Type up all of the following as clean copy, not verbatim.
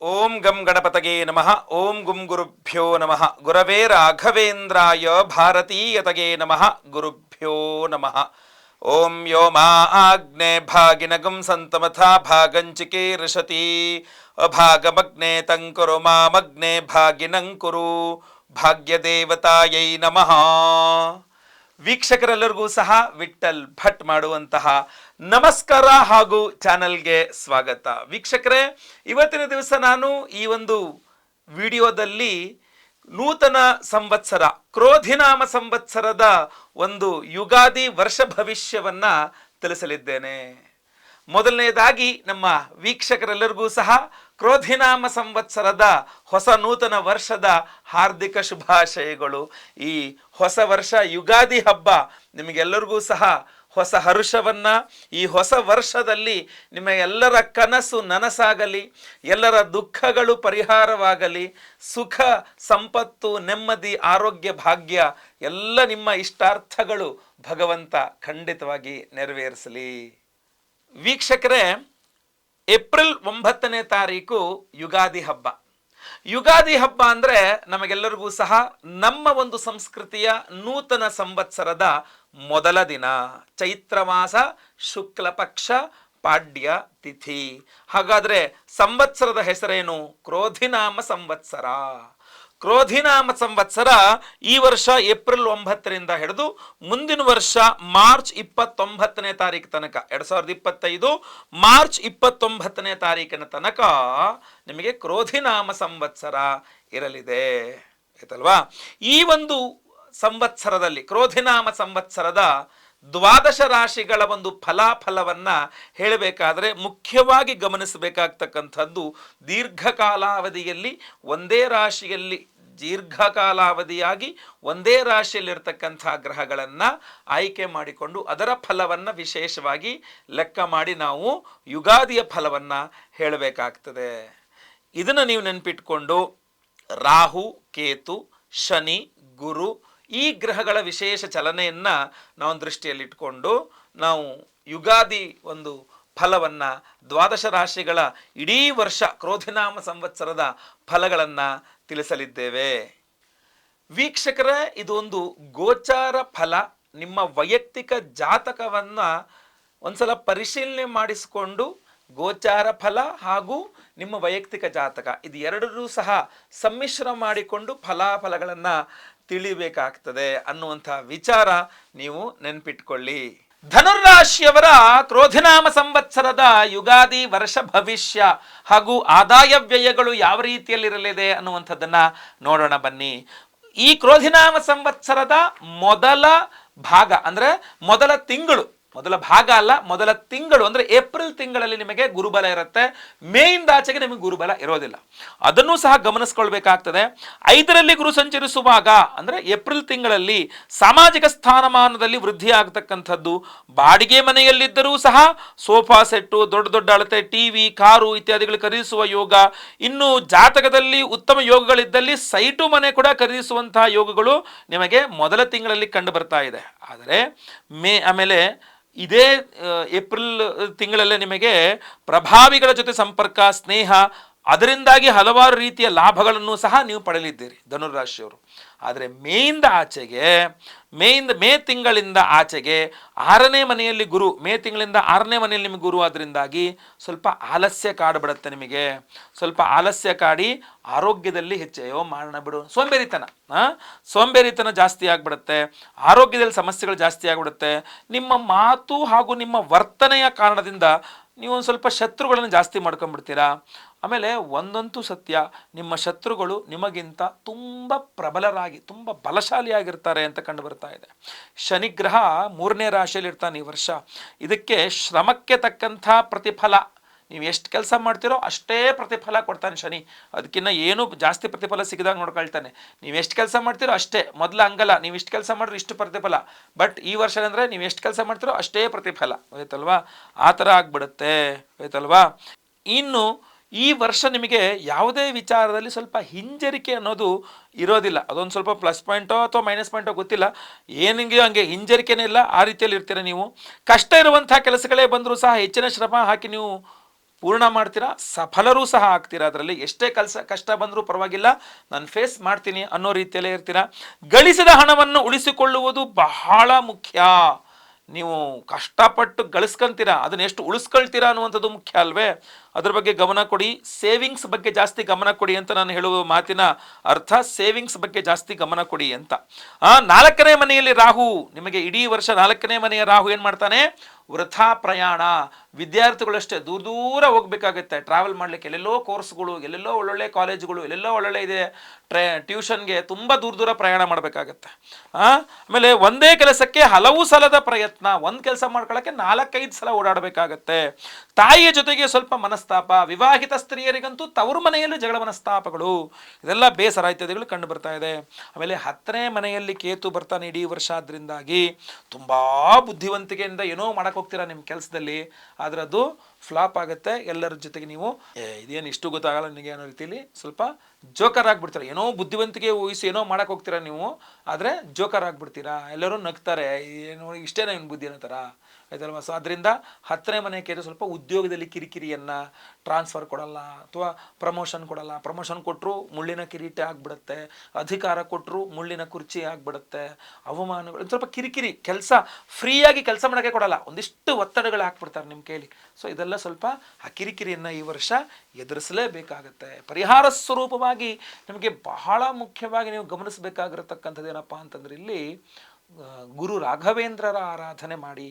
ಓಂ ಗಂ ಗಣಪತಗೆ ನಮಃ. ಓಂ ಗುಂ ಗುರುಭ್ಯೋ ನಮಃ. ಗುರವೇ ರಾಘವೇಂದ್ರಾಯ ಭಾರತೀಯತಗೆ ನಮಃ. ಗುರುಭ್ಯೋ ನಮಃ. ಓಂ ಯೋ ಮಾ ಆಗ್ನೇ ಭಾಗಿನಗಂ ಸಂತಮಥಾ ಭಾಗಂಚಿಕೆ ಋಷತಿ ಅಭಾಗಮಗ್ನೆ ತಂಕುರು ಮಾಮಗ್ನೆ ಭಾಗಿನಂಕುರು ಭಾಗ್ಯದೇವತಾಯೈ ನಮಃ. ವೀಕ್ಷಕರೆಲ್ಲರಿಗೂ ಸಹ ವಿಠ್ಠಲ್ ಭಟ್ ಮಾಡುವಂತಹ ನಮಸ್ಕಾರ ಹಾಗೂ ಚಾನಲ್ಗೆ ಸ್ವಾಗತ. ವೀಕ್ಷಕರೇ, ಇವತ್ತಿನ ದಿವಸ ನಾನು ಈ ಒಂದು ವಿಡಿಯೋದಲ್ಲಿ ನೂತನ ಸಂವತ್ಸರ ಕ್ರೋಧಿನಾಮ ಸಂವತ್ಸರದ ಒಂದು ಯುಗಾದಿ ವರ್ಷ ಭವಿಷ್ಯವನ್ನ ತಿಳಿಸಲಿದ್ದೇನೆ. ಮೊದಲನೇದಾಗಿ ನಮ್ಮ ವೀಕ್ಷಕರೆಲ್ಲರಿಗೂ ಸಹ ಕ್ರೋಧಿನಾಮ ಸಂವತ್ಸರದ ಹೊಸ ನೂತನ ವರ್ಷದ ಹಾರ್ದಿಕ ಶುಭಾಶಯಗಳು. ಈ ಹೊಸ ವರ್ಷ ಯುಗಾದಿ ಹಬ್ಬ ನಿಮಗೆಲ್ಲರಿಗೂ ಸಹ ಹೊಸ ಹರುಷವನ್ನ, ಈ ಹೊಸ ವರ್ಷದಲ್ಲಿ ನಿಮ್ಮ ಎಲ್ಲರ ಕನಸು ನನಸಾಗಲಿ, ಎಲ್ಲರ ದುಃಖಗಳು ಪರಿಹಾರವಾಗಲಿ, ಸುಖ ಸಂಪತ್ತು ನೆಮ್ಮದಿ ಆರೋಗ್ಯ ಭಾಗ್ಯ ಎಲ್ಲ ನಿಮ್ಮ ಇಷ್ಟಾರ್ಥಗಳು ಭಗವಂತ ಖಂಡಿತವಾಗಿ ನೆರವೇರಿಸಲಿ. ವೀಕ್ಷಕರೇ, ಏಪ್ರಿಲ್ 9ನೇ ತಾರೀಕು ಯುಗಾದಿ ಹಬ್ಬ. ಯುಗಾದಿ ಹಬ್ಬ ಅಂದರೆ ನಮಗೆಲ್ಲರಿಗೂ ಸಹ ನಮ್ಮ ಒಂದು ಸಂಸ್ಕೃತಿಯ ನೂತನ ಸಂವತ್ಸರದ ಮೊದಲ ದಿನ, ಚೈತ್ರ ಮಾಸ ಶುಕ್ಲ ಪಕ್ಷ ಪಾಡ್ಯ ತಿಥಿ. ಹಾಗಾದರೆ ಸಂವತ್ಸರದ ಹೆಸರೇನು? ಕ್ರೋಧಿನಾಮ ಸಂವತ್ಸರ. ಕ್ರೋಧಿನಾಮ ಸಂವತ್ಸರ ಈ ವರ್ಷ ಏಪ್ರಿಲ್ 9ರಿಂದ ಹಿಡಿದು ಮುಂದಿನ ವರ್ಷ ಮಾರ್ಚ್ 29ನೇ ತಾರೀಕು ತನಕ, 2025 ಮಾರ್ಚ್ 29ನೇ ತಾರೀಕಿನ ತನಕ ನಿಮಗೆ ಕ್ರೋಧಿನಾಮ ಸಂವತ್ಸರ ಇರಲಿದೆ, ಆಯ್ತಲ್ವಾ? ಈ ಒಂದು ಸಂವತ್ಸರದಲ್ಲಿ ಕ್ರೋಧಿನಾಮ ಸಂವತ್ಸರದ ದ್ವಾದಶ ರಾಶಿಗಳ ಒಂದು ಫಲಾಫಲವನ್ನ ಹೇಳಬೇಕಾದ್ರೆ ಮುಖ್ಯವಾಗಿ ಗಮನಿಸಬೇಕಾಗ್ತಕ್ಕಂಥದ್ದು, ದೀರ್ಘಕಾಲಾವಧಿಯಲ್ಲಿ ಒಂದೇ ರಾಶಿಯಲ್ಲಿ ದೀರ್ಘಕಾಲಾವಧಿಯಾಗಿ ಒಂದೇ ರಾಶಿಯಲ್ಲಿರ್ತಕ್ಕಂಥ ಗ್ರಹಗಳನ್ನು ಆಯ್ಕೆ ಮಾಡಿಕೊಂಡು ಅದರ ಫಲವನ್ನು ವಿಶೇಷವಾಗಿ ಲೆಕ್ಕ ಮಾಡಿ ನಾವು ಯುಗಾದಿಯ ಫಲವನ್ನು ಹೇಳಬೇಕಾಗ್ತದೆ. ಇದನ್ನು ನೀವು ನೆನಪಿಟ್ಕೊಂಡು ರಾಹು, ಕೇತು, ಶನಿ, ಗುರು ಈ ಗ್ರಹಗಳ ವಿಶೇಷ ಚಲನೆಯನ್ನು ನಾವು ದೃಷ್ಟಿಯಲ್ಲಿಟ್ಕೊಂಡು ನಾವು ಯುಗಾದಿ ಒಂದು ಫಲವನ್ನು, ದ್ವಾದಶ ರಾಶಿಗಳ ಇಡೀ ವರ್ಷ ಕ್ರೋಧಿನಾಮ ಸಂವತ್ಸರದ ಫಲಗಳನ್ನು ತಿಳಿಸಲಿದ್ದೇವೆ. ವೀಕ್ಷಕರೇ, ಇದು ಒಂದು ಗೋಚಾರ ಫಲ. ನಿಮ್ಮ ವೈಯಕ್ತಿಕ ಜಾತಕವನ್ನು ಒಂದ್ಸಲ ಪರಿಶೀಲನೆ ಮಾಡಿಸಿಕೊಂಡು ಗೋಚಾರ ಫಲ ಹಾಗೂ ನಿಮ್ಮ ವೈಯಕ್ತಿಕ ಜಾತಕ ಇದು ಎರಡರೂ ಸಹ ಸಮ್ಮಿಶ್ರ ಮಾಡಿಕೊಂಡು ಫಲಾಫಲಗಳನ್ನು ತಿಳಿಬೇಕಾಗ್ತದೆ ಅನ್ನುವಂಥ ವಿಚಾರ ನೀವು ನೆನ್ಪಿಟ್ಕೊಳ್ಳಿ. ಧನುರಾಶಿಯವರ ಕ್ರೋಧಿನಾಮ ಸಂವತ್ಸರದ ಯುಗಾದಿ ವರ್ಷ ಭವಿಷ್ಯ ಹಾಗೂ ಆದಾಯ ವ್ಯಯಗಳು ಯಾವ ರೀತಿಯಲ್ಲಿರಲಿದೆ ಅನ್ನುವಂಥದ್ದನ್ನು ನೋಡೋಣ ಬನ್ನಿ. ಈ ಕ್ರೋಧಿನಾಮ ಸಂವತ್ಸರದ ಮೊದಲ ಭಾಗ ಅಂದರೆ ಮೊದಲ ತಿಂಗಳು, ಮೊದಲ ಭಾಗ ಅಲ್ಲ, ಮೊದಲ ತಿಂಗಳು ಅಂದರೆ ಏಪ್ರಿಲ್ ತಿಂಗಳಲ್ಲಿ ನಿಮಗೆ ಗುರುಬಲ ಇರುತ್ತೆ. ಮೇಯಿಂದ ಆಚೆಗೆ ನಿಮಗೆ ಗುರುಬಲ ಇರೋದಿಲ್ಲ. ಅದನ್ನು ಸಹ ಗಮನಿಸ್ಕೊಳ್ಬೇಕಾಗ್ತದೆ. 5ರಲ್ಲಿ ಗುರು ಸಂಚರಿಸುವಾಗ ಅಂದರೆ ಏಪ್ರಿಲ್ ತಿಂಗಳಲ್ಲಿ ಸಾಮಾಜಿಕ ಸ್ಥಾನಮಾನದಲ್ಲಿ ವೃದ್ಧಿ ಆಗತಕ್ಕಂಥದ್ದು, ಬಾಡಿಗೆ ಮನೆಯಲ್ಲಿದ್ದರೂ ಸಹ ಸೋಫಾ ಸೆಟ್ಟು, ದೊಡ್ಡ ದೊಡ್ಡ ಅಳತೆ ಟಿವಿ, ಕಾರು ಇತ್ಯಾದಿಗಳು ಖರೀದಿಸುವ ಯೋಗ, ಇನ್ನು ಜಾತಕದಲ್ಲಿ ಉತ್ತಮ ಯೋಗಗಳಿದ್ದಲ್ಲಿ ಸೈಟು ಮನೆ ಕೂಡ ಖರೀದಿಸುವಂತಹ ಯೋಗಗಳು ನಿಮಗೆ ಮೊದಲ ತಿಂಗಳಲ್ಲಿ ಕಂಡು ಬರ್ತಾ ಇದೆ. ಆದರೆ ಆಮೇಲೆ ಇದೇ ಏಪ್ರಿಲ್ ತಿಂಗಳಲ್ಲೇ ನಿಮಗೆ ಪ್ರಭಾವಿಗಳ ಜೊತೆ ಸಂಪರ್ಕ, ಸ್ನೇಹ, ಅದರಿಂದಾಗಿ ಹಲವಾರು ರೀತಿಯ ಲಾಭಗಳನ್ನು ಸಹ ನೀವು ಪಡೆಯಲಿದ್ದೀರಿ ಧನುರಾಶಿಯವರು. ಆದರೆ ಮೇ ತಿಂಗಳಿಂದ ಆಚೆಗೆ 6ನೇ ಮನೆಯಲ್ಲಿ ಗುರು, ಮೇ ತಿಂಗಳಿಂದ 6ನೇ ಮನೆಯಲ್ಲಿ ನಿಮಗೆ ಗುರು, ಅದರಿಂದಾಗಿ ಸ್ವಲ್ಪ ಆಲಸ್ಯ ಕಾಡ್ಬಿಡುತ್ತೆ. ನಿಮಗೆ ಸ್ವಲ್ಪ ಆಲಸ್ಯ ಕಾಡಿ ಆರೋಗ್ಯದಲ್ಲಿ ಹೆಚ್ಚೆಯೋ ಮಾಡೋಣ ಬಿಡು ಸೋಂಬೇರಿತನ ಜಾಸ್ತಿ ಆಗ್ಬಿಡುತ್ತೆ. ಆರೋಗ್ಯದಲ್ಲಿ ಸಮಸ್ಯೆಗಳು ಜಾಸ್ತಿ ಆಗ್ಬಿಡುತ್ತೆ. ನಿಮ್ಮ ಮಾತು ಹಾಗೂ ನಿಮ್ಮ ವರ್ತನೆಯ ಕಾರಣದಿಂದ ನೀವು ಒಂದು ಸ್ವಲ್ಪ ಶತ್ರುಗಳನ್ನು ಜಾಸ್ತಿ ಮಾಡ್ಕೊಂಡ್ಬಿಡ್ತೀರಾ. ಆಮೇಲೆ ಒಂದಂತೂ ಸತ್ಯ, ನಿಮ್ಮ ಶತ್ರುಗಳು ನಿಮಗಿಂತ ತುಂಬ ಪ್ರಬಲರಾಗಿ ತುಂಬ ಬಲಶಾಲಿಯಾಗಿರ್ತಾರೆ ಅಂತ ಕಂಡು ಬರ್ತಾ ಇದೆ. ಶನಿಗ್ರಹ 3ನೇ ರಾಶಿಯಲ್ಲಿ ಇರ್ತಾನೆ ಈ ವರ್ಷ. ಇದಕ್ಕೆ ಶ್ರಮಕ್ಕೆ ತಕ್ಕಂಥ ಪ್ರತಿಫಲ, ನೀವು ಎಷ್ಟು ಕೆಲಸ ಮಾಡ್ತೀರೋ ಅಷ್ಟೇ ಪ್ರತಿಫಲ ಕೊಡ್ತಾನೆ ಶನಿ. ಅದಕ್ಕಿಂತ ಏನು ಜಾಸ್ತಿ ಪ್ರತಿಫಲ ಸಿಗದಾಗ ನೋಡ್ಕೊಳ್ತಾನೆ. ನೀವು ಎಷ್ಟು ಕೆಲಸ ಮಾಡ್ತೀರೋ ಅಷ್ಟೇ. ಮೊದಲ ಹಂಗಲ್ಲ, ನೀವು ಇಷ್ಟು ಕೆಲಸ ಮಾಡಿದ್ರೆ ಇಷ್ಟು ಪ್ರತಿಫಲ, ಬಟ್ ಈ ವರ್ಷ ಅಂದರೆ ನೀವು ಎಷ್ಟು ಕೆಲಸ ಮಾಡ್ತೀರೋ ಅಷ್ಟೇ ಪ್ರತಿಫಲ, ಆಯ್ತಲ್ವಾ? ಆ ಥರ ಆಗ್ಬಿಡುತ್ತೆ, ಆಯ್ತಲ್ವಾ? ಇನ್ನು ಈ ವರ್ಷ ನಿಮಗೆ ಯಾವುದೇ ವಿಚಾರದಲ್ಲಿ ಸ್ವಲ್ಪ ಹಿಂಜರಿಕೆ ಅನ್ನೋದು ಇರೋದಿಲ್ಲ. ಅದೊಂದು ಸ್ವಲ್ಪ ಪ್ಲಸ್ ಪಾಯಿಂಟೋ ಅಥವಾ ಮೈನಸ್ ಪಾಯಿಂಟೋ ಗೊತ್ತಿಲ್ಲ, ಏನಿಗೆ ಹಂಗೆ ಹಿಂಜರಿಕೆನೇ ಇಲ್ಲ, ಆ ರೀತಿಯಲ್ಲಿ ಇರ್ತೀರ ನೀವು. ಕಷ್ಟ ಇರುವಂಥ ಕೆಲಸಗಳೇ ಬಂದರೂ ಸಹ ಹೆಚ್ಚಿನ ಶ್ರಮ ಹಾಕಿ ನೀವು ಪೂರ್ಣ ಮಾಡ್ತೀರಾ, ಸಫಲರೂ ಸಹ ಆಗ್ತೀರಾ. ಅದರಲ್ಲಿ ಎಷ್ಟೇ ಕಷ್ಟ ಬಂದರೂ ಪರವಾಗಿಲ್ಲ, ನಾನು ಫೇಸ್ ಮಾಡ್ತೀನಿ ಅನ್ನೋ ರೀತಿಯಲ್ಲೇ ಇರ್ತೀರಾ. ಗಳಿಸಿದ ಹಣವನ್ನು ಉಳಿಸಿಕೊಳ್ಳುವುದು ಬಹಳ ಮುಖ್ಯ. ನೀವು ಕಷ್ಟಪಟ್ಟು ಗಳಿಸ್ಕೊಂತೀರಾ, ಅದನ್ನ ಎಷ್ಟು ಉಳಿಸ್ಕೊಳ್ತೀರಾ ಅನ್ನುವಂಥದ್ದು ಮುಖ್ಯ ಅಲ್ವೇ? ಅದ್ರ ಬಗ್ಗೆ ಗಮನ ಕೊಡಿ. ಸೇವಿಂಗ್ಸ್ ಬಗ್ಗೆ ಜಾಸ್ತಿ ಗಮನ ಕೊಡಿ ಅಂತ ನಾನು ಹೇಳುವ ಮಾತಿನ ಅರ್ಥ ಸೇವಿಂಗ್ಸ್ ಬಗ್ಗೆ ಜಾಸ್ತಿ ಗಮನ ಕೊಡಿ ಅಂತ. 4ನೇ ಮನೆಯಲ್ಲಿ ರಾಹು, ನಿಮಗೆ ಇಡೀ ವರ್ಷ 4ನೇ ಮನೆಯ ರಾಹು ಏನು ಮಾಡ್ತಾನೆ? ವೃಥಾ ಪ್ರಯಾಣ. ವಿದ್ಯಾರ್ಥಿಗಳಷ್ಟೇ ದೂರ ದೂರ ಹೋಗ್ಬೇಕಾಗತ್ತೆ ಟ್ರಾವೆಲ್ ಮಾಡ್ಲಿಕ್ಕೆ. ಎಲ್ಲೆಲ್ಲೋ ಕೋರ್ಸ್ಗಳು, ಎಲ್ಲೆಲ್ಲೋ ಒಳ್ಳೊಳ್ಳೆ ಕಾಲೇಜುಗಳು, ಎಲ್ಲೆಲ್ಲೋ ಒಳ್ಳೊಳ್ಳೆ ಇದೆ ಟ್ಯೂಷನ್ಗೆ ತುಂಬ ದೂರ ದೂರ ಪ್ರಯಾಣ ಮಾಡಬೇಕಾಗತ್ತೆ. ಆಮೇಲೆ ಒಂದೇ ಕೆಲಸಕ್ಕೆ ಹಲವು ಸಲದ ಪ್ರಯತ್ನ. ಒಂದು ಕೆಲಸ ಮಾಡ್ಕೊಳ್ಳೋಕ್ಕೆ 4-5 ಸಲ ಓಡಾಡಬೇಕಾಗತ್ತೆ. ತಾಯಿಯ ಜೊತೆಗೆ ಸ್ವಲ್ಪ ಮನಸ್ತಾಪ. ವಿವಾಹಿತ ಸ್ತ್ರೀಯರಿಗಂತೂ ತವರು ಮನೆಯಲ್ಲಿ ಜಗಳ ಮನಸ್ತಾಪಗಳು, ಇದೆಲ್ಲ ಬೇಸರ ಇತ್ಯಾದಿಗಳು ಕಂಡು ಬರ್ತಾ ಇದೆ. ಆಮೇಲೆ 10ನೇ ಮನೆಯಲ್ಲಿ ಕೇತು ಬರ್ತಾನೆ ಇಡೀ ವರ್ಷ. ಅದರಿಂದಾಗಿ ತುಂಬ ಬುದ್ಧಿವಂತಿಕೆಯಿಂದ ಏನೋ ಮಾಡಕ್ಕೆ ಹೋಗ್ತೀರಾ ನಿಮ್ಮ ಕೆಲಸದಲ್ಲಿ, ಆದರೆ ಅದು ಫ್ಲಾಪ್ ಆಗುತ್ತೆ. ಎಲ್ಲರ ಜೊತೆಗೆ ನೀವು ಇದೇನು ಇಷ್ಟು ಗೊತ್ತಾಗಲ್ಲ ನನಗೆ ಅನ್ನೋ ರೀತಿಯಲ್ಲಿ ಸ್ವಲ್ಪ ಜೋಕರ್ ಆಗಿಬಿಡ್ತೀರಾ. ಏನೋ ಬುದ್ಧಿವಂತಿಕೆ ಊಹಿಸಿ ಏನೋ ಮಾಡಕ್ಕೆ ಹೋಗ್ತೀರಾ ನೀವು, ಆದರೆ ಜೋಕರ್ ಆಗಿಬಿಡ್ತೀರಾ. ಎಲ್ಲರೂ ನಗ್ತಾರೆ, ಏನು ಇಷ್ಟೇನ ಇವ್ನು ಬುದ್ಧಿ ಅನ್ನೋ ಥರ, ಆಯ್ತಲ್ವ? ಸೊ ಅದರಿಂದ 10ನೇ ಮನೆ ಕೇಳಿದ್ರೆ ಸ್ವಲ್ಪ ಉದ್ಯೋಗದಲ್ಲಿ ಕಿರಿಕಿರಿಯನ್ನು, ಟ್ರಾನ್ಸ್ಫರ್ ಕೊಡಲ್ಲ ಅಥವಾ ಪ್ರಮೋಷನ್ ಕೊಡಲ್ಲ. ಪ್ರಮೋಷನ್ ಕೊಟ್ಟರು ಮುಳ್ಳಿನ ಕಿರೀಟ ಆಗಿಬಿಡುತ್ತೆ, ಅಧಿಕಾರ ಕೊಟ್ಟರು ಮುಳ್ಳಿನ ಕುರ್ಚಿ ಆಗಿಬಿಡುತ್ತೆ, ಅವಮಾನಗಳು, ಸ್ವಲ್ಪ ಕಿರಿಕಿರಿ, ಕೆಲಸ ಫ್ರೀಯಾಗಿ ಕೆಲಸ ಮಾಡೋಕ್ಕೆ ಕೊಡಲ್ಲ, ಒಂದಿಷ್ಟು ಒತ್ತಡಗಳು ಹಾಕ್ಬಿಡ್ತಾರೆ ನಿಮ್ಮ ಕೈಲಿ. ಸೊ ಇದೆಲ್ಲ ಸ್ವಲ್ಪ ಆ ಕಿರಿಕಿರಿಯನ್ನು ಈ ವರ್ಷ ಎದುರಿಸಲೇಬೇಕಾಗತ್ತೆ. ಪರಿಹಾರ ಸ್ವರೂಪವಾಗಿ ನಿಮಗೆ ಬಹಳ ಮುಖ್ಯವಾಗಿ ನೀವು ಗಮನಿಸಬೇಕಾಗಿರತಕ್ಕಂಥದ್ದು ಏನಪ್ಪ ಅಂತಂದ್ರೆ, ಇಲ್ಲಿ ಗುರು ರಾಘವೇಂದ್ರರ ಆರಾಧನೆ ಮಾಡಿ,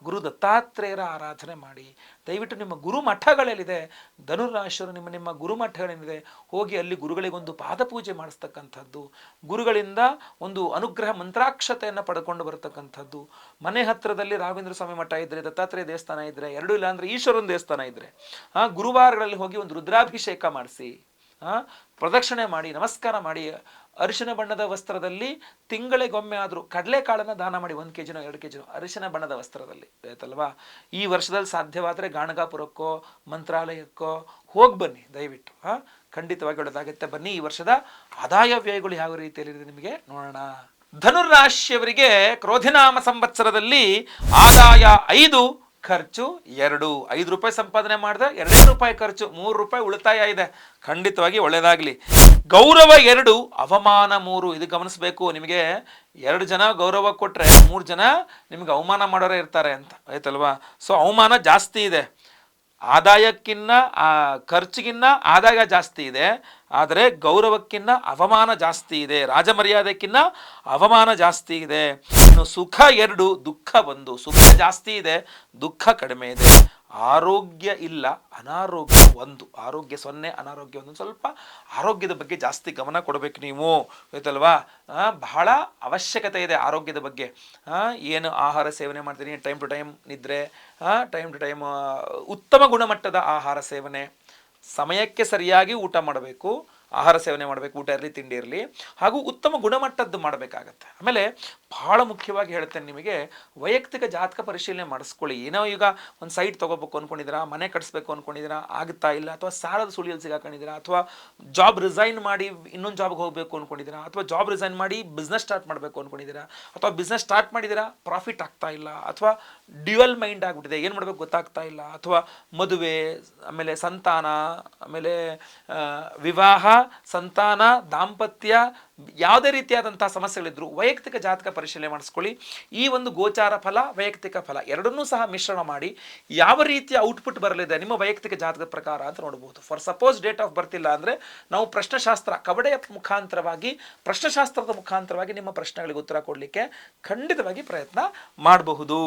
ಗುರು ದತ್ತಾತ್ರೇಯರ ಆರಾಧನೆ ಮಾಡಿ. ದಯವಿಟ್ಟು ನಿಮ್ಮ ಗುರು ಮಠಗಳೇನಿದೆ, ಧನುರಾಶಿಯರು ನಿಮ್ಮ ಗುರು ಮಠಗಳೇನಿದೆ, ಹೋಗಿ ಅಲ್ಲಿ ಗುರುಗಳಿಗೊಂದು ಪಾದಪೂಜೆ ಮಾಡಿಸ್ತಕ್ಕಂಥದ್ದು, ಗುರುಗಳಿಂದ ಒಂದು ಅನುಗ್ರಹ ಮಂತ್ರಾಕ್ಷತೆಯನ್ನು ಪಡ್ಕೊಂಡು ಬರತಕ್ಕಂಥದ್ದು. ಮನೆ ಹತ್ತಿರದಲ್ಲಿ ರಾಘವೇಂದ್ರ ಸ್ವಾಮಿ ಮಠ ಇದ್ದರೆ, ದತ್ತಾತ್ರೇಯ ದೇವಸ್ಥಾನ ಇದ್ದರೆ, ಎರಡೂ ಇಲ್ಲ ಅಂದರೆ ಈಶ್ವರನ ದೇವಸ್ಥಾನ ಇದ್ದರೆ, ಗುರುವಾರಗಳಲ್ಲಿ ಹೋಗಿ ಒಂದು ರುದ್ರಾಭಿಷೇಕ ಮಾಡಿಸಿ, ಪ್ರದಕ್ಷಿಣೆ ಮಾಡಿ, ನಮಸ್ಕಾರ ಮಾಡಿ, ಅರಿಶಿನ ಬಣ್ಣದ ವಸ್ತ್ರದಲ್ಲಿ ತಿಂಗಳಿಗೊಮ್ಮೆ ಆದರೂ ಕಡಲೆಕಾಳನ್ನು ದಾನ ಮಾಡಿ, 1 kg 2 kg ಅರಿಶಿನ ಬಣ್ಣದ ವಸ್ತ್ರದಲ್ಲಿ, ಆಯ್ತಲ್ವಾ? ಈ ವರ್ಷದಲ್ಲಿ ಸಾಧ್ಯವಾದರೆ ಗಾಣಗಾಪುರಕ್ಕೋ ಮಂತ್ರಾಲಯಕ್ಕೋ ಹೋಗಿ ಬನ್ನಿ ದಯವಿಟ್ಟು. ಖಂಡಿತವಾಗಿ ಒಳ್ಳೆದಾಗುತ್ತೆ. ಬನ್ನಿ, ಈ ವರ್ಷದ ಆದಾಯ ವ್ಯಯಗಳು ಯಾವ ರೀತಿಯಲ್ಲಿದೆ ನಿಮಗೆ ನೋಡೋಣ. ಧನುರಾಶಿಯವರಿಗೆ ಕ್ರೋಧಿನಾಮ ಸಂವತ್ಸರದಲ್ಲಿ ಆದಾಯ 5, ಖರ್ಚು 2. 5 ರೂಪಾಯಿ ಸಂಪಾದನೆ ಮಾಡಿದ್ರೆ 2 ರೂಪಾಯಿ ಖರ್ಚು, 3 ರೂಪಾಯಿ ಉಳಿತಾಯ ಇದೆ. ಖಂಡಿತವಾಗಿ ಒಳ್ಳೆಯದಾಗಲಿ. ಗೌರವ 2, ಅವಮಾನ 3. ಇದು ಗಮನಿಸಬೇಕು. ನಿಮಗೆ 2 ಜನ ಗೌರವ ಕೊಟ್ಟರೆ 3 ಜನ ನಿಮಗೆ ಅವಮಾನ ಮಾಡೋರೇ ಇರ್ತಾರೆ ಅಂತ, ಆಯ್ತಲ್ವಾ? ಸೊ ಅವಮಾನ ಜಾಸ್ತಿ ಇದೆ. ಆದಾಯಕ್ಕಿನ್ನ ಖರ್ಚಿಗಿನ್ನ ಆದಾಯ ಜಾಸ್ತಿ ಇದೆ, ಆದರೆ ಗೌರವಕ್ಕಿನ್ನ ಅವಮಾನ ಜಾಸ್ತಿ ಇದೆ. ರಾಜಮರ್ಯಾದಕ್ಕಿನ್ನ ಅವಮಾನ ಜಾಸ್ತಿ ಇದೆ. ಇನ್ನು ಸುಖ 2, ದುಃಖ 1. ಸುಖ ಜಾಸ್ತಿ ಇದೆ, ದುಃಖ ಕಡಿಮೆ ಇದೆ. ಆರೋಗ್ಯ ಇಲ್ಲ, ಅನಾರೋಗ್ಯ 1. ಆರೋಗ್ಯ 0, ಅನಾರೋಗ್ಯ 1. ಸ್ವಲ್ಪ ಆರೋಗ್ಯದ ಬಗ್ಗೆ ಜಾಸ್ತಿ ಗಮನ ಕೊಡಬೇಕು ನೀವು, ಆಯ್ತಲ್ವಾ? ಬಹಳ ಅವಶ್ಯಕತೆ ಇದೆ ಆರೋಗ್ಯದ ಬಗ್ಗೆ. ಏನು ಆಹಾರ ಸೇವನೆ ಮಾಡ್ತೀನಿ, ಟೈಮ್ ಟು ಟೈಮ್ ನಿದ್ರೆ, ಟೈಮ್ ಟು ಟೈಮ್ ಉತ್ತಮ ಗುಣಮಟ್ಟದ ಆಹಾರ ಸೇವನೆ, ಸಮಯಕ್ಕೆ ಸರಿಯಾಗಿ ಊಟ ಮಾಡಬೇಕು, ಆಹಾರ ಸೇವನೆ ಮಾಡಬೇಕು, ಊಟ ಇರಲಿ ತಿಂಡಿ ಇರಲಿ, ಹಾಗೂ ಉತ್ತಮ ಗುಣಮಟ್ಟದ್ದು ಮಾಡಬೇಕಾಗತ್ತೆ. ಆಮೇಲೆ ಬಹಳ ಮುಖ್ಯವಾಗಿ ಹೇಳ್ತೇನೆ ನಿಮಗೆ, ವೈಯಕ್ತಿಕ ಜಾತಕ ಪರಿಶೀಲನೆ ಮಾಡಿಸ್ಕೊಳ್ಳಿ. ಏನೋ ಈಗ ಒಂದು ಸೈಟ್ ತೊಗೋಬೇಕು ಅಂದ್ಕೊಂಡಿದ್ದೀರಾ, ಮನೆ ಕಟ್ಸ್ಬೇಕು ಅಂದ್ಕೊಂಡಿದ್ದೀರಾ, ಆಗುತ್ತಾ ಇಲ್ಲ, ಅಥವಾ ಸಾಲದ ಸುಳಿಯಲ್ಲಿ ಸಿಗಾಕೊಂಡಿದ್ದೀರಾ, ಅಥವಾ ಜಾಬ್ ರಿಸೈನ್ ಮಾಡಿ ಇನ್ನೊಂದು ಜಾಬ್ಗೆ ಹೋಗಬೇಕು ಅಂದ್ಕೊಂಡಿದ್ದೀರಾ, ಅಥವಾ ಜಾಬ್ ರಿಸೈನ್ ಮಾಡಿ ಬಿಸ್ನೆಸ್ ಸ್ಟಾರ್ಟ್ ಮಾಡಬೇಕು ಅಂದ್ಕೊಂಡಿದ್ದೀರಾ, ಅಥವಾ ಬಿಸ್ನೆಸ್ ಸ್ಟಾರ್ಟ್ ಮಾಡಿದ್ದೀರಾ ಪ್ರಾಫಿಟ್ ಆಗ್ತಾ ಇಲ್ಲ, ಅಥವಾ ಡ್ಯುಯಲ್ ಮೈಂಡ್ ಆಗಿಬಿಟ್ಟಿದೆ, ಏನು ಮಾಡಬೇಕು ಗೊತ್ತಾಗ್ತಾ ಇಲ್ಲ, ಅಥವಾ ಮದುವೆ, ಆಮೇಲೆ ಸಂತಾನ, ಆಮೇಲೆ ವಿವಾಹ, ಸಂತಾನ, ದಾಂಪತ್ಯ, ಯಾವುದೇ ರೀತಿಯಾದಂಥ ಸಮಸ್ಯೆಗಳಿದ್ರು ವೈಯಕ್ತಿಕ ಜಾತಕ ಪರಿಶೀಲನೆ ಮಾಡಿಸ್ಕೊಳ್ಳಿ. ಈ ಒಂದು ಗೋಚಾರ ಫಲ, ವೈಯಕ್ತಿಕ ಫಲ ಎರಡನ್ನೂ ಸಹ ಮಿಶ್ರಣ ಮಾಡಿ ಯಾವ ರೀತಿಯ ಔಟ್ಪುಟ್ ಬರಲಿದೆ ನಿಮ್ಮ ವೈಯಕ್ತಿಕ ಜಾತಕದ ಪ್ರಕಾರ ಅಂತ ನೋಡ್ಬೋದು. For suppose date of birth ಇಲ್ಲ ಅಂದರೆ ನಾವು ಪ್ರಶ್ನೆಶಾಸ್ತ್ರ ಕವಡೆಯ ಮುಖಾಂತರವಾಗಿ, ಪ್ರಶ್ನೆಶಾಸ್ತ್ರದ ಮುಖಾಂತರವಾಗಿ ನಿಮ್ಮ ಪ್ರಶ್ನೆಗಳಿಗೆ ಉತ್ತರ ಕೊಡಲಿಕ್ಕೆ ಖಂಡಿತವಾಗಿ ಪ್ರಯತ್ನ ಮಾಡಬಹುದು.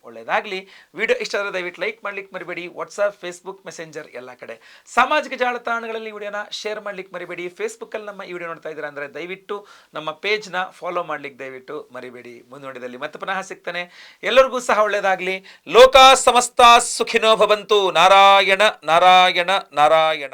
ಒಳ್ಳೆಯದಾಗಲಿ. ವಿಡಿಯೋ ಇಷ್ಟ ಆದರೆ ದಯವಿಟ್ಟು ಲೈಕ್ ಮಾಡ್ಲಿಕ್ಕೆ ಮರಿಬೇಡಿ. ವಾಟ್ಸಪ್, ಫೇಸ್ಬುಕ್, ಮೆಸೆಂಜರ್ ಎಲ್ಲ ಕಡೆ ಸಾಮಾಜಿಕ ಜಾಲತಾಣಗಳಲ್ಲಿ ವಿಡಿಯೋನ ಶೇರ್ ಮಾಡ್ಲಿಕ್ಕೆ ಮರಿಬೇಡಿ. ಫೇಸ್ಬುಕ್ಕಲ್ಲಿ ನಮ್ಮ ಈ ವಿಡಿಯೋ ನೋಡ್ತಾ ಇದ್ದೀರಾ ಅಂದರೆ ದಯವಿಟ್ಟು ನಮ್ಮ ಪೇಜ್ನ ಫಾಲೋ ಮಾಡ್ಲಿಕ್ಕೆ ದಯವಿಟ್ಟು ಮರಿಬೇಡಿ. ಮುಂದುವರಿದಲ್ಲಿ ಮತ್ತೆ ಪುನಃ ಸಿಗ್ತಾನೆ. ಎಲ್ಲರಿಗೂ ಸಹ ಒಳ್ಳೆಯದಾಗಲಿ. ಲೋಕ ಸಮಸ್ತ ಸುಖಿನೋ ಭವಂತು. ನಾರಾಯಣ ನಾರಾಯಣ ನಾರಾಯಣ.